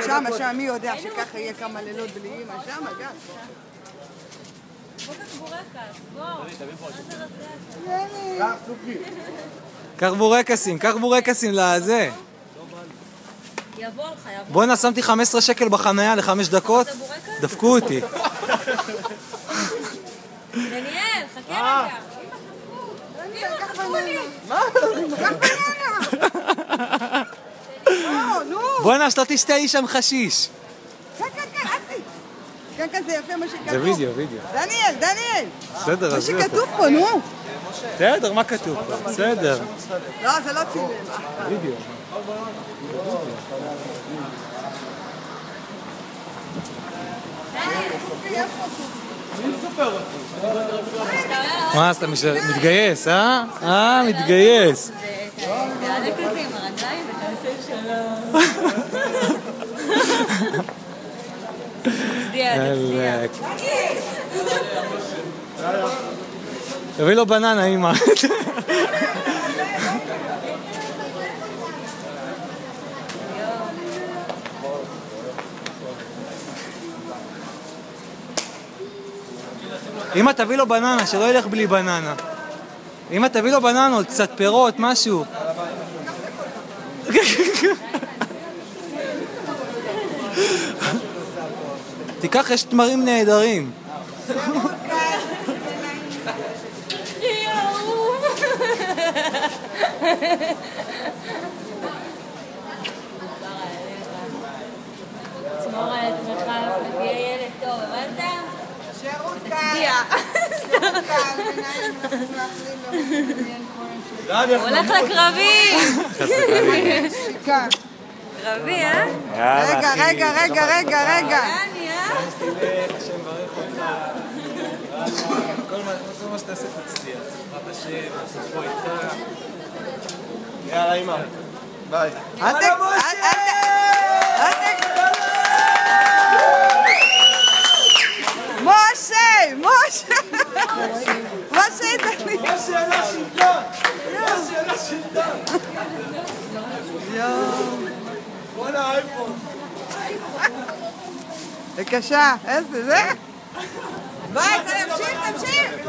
שם, מי יודע שככה יהיה כמה לילות בלי אמא, שם, גם. קח בורקסים לזה. בוא'נה, שמתי 15 שקל בחנייה ל5 דקות, דפקו אותי. דניאל, חכה רגע. בוא'נה, שאתה תשתה לי שם חשיש. כן, אסי. כן, זה יפה מה שכתוב. זה וידאו. דניאל. בסדר, מה שכתוב פה, נו. בסדר, מה כתוב פה? בסדר. לא, זה לא צילם. וידאו. מה, אז אתה מתגייס, אה? מתגייס. תעלה כזה עם הרגליים ותעשה שלום. תצדיע. תביא לו בננה, אמא. אמא, תביא לו בננה, שלא ילך בלי בננה. אמא, תביא לו בננות, קצת פירות, משהו. תיקח, יש תמרים נהדרים. תשמור על עצמך ותהיה ילד טוב, הבנת? שירות תצדיע. קל. הוא הולך לקרבי. שיקה. קרבי, אה? רגע. יאני, אה? השם ברך אותך. כל מה שתעשה תצליח. בעזרת השם, אנחנו פה איתך. יאללה, אמא. ביי. משה, דניאל. משה לשלטון. בוא'נה אייפון. בבקשה, איזה זה? ביי, תמשיך.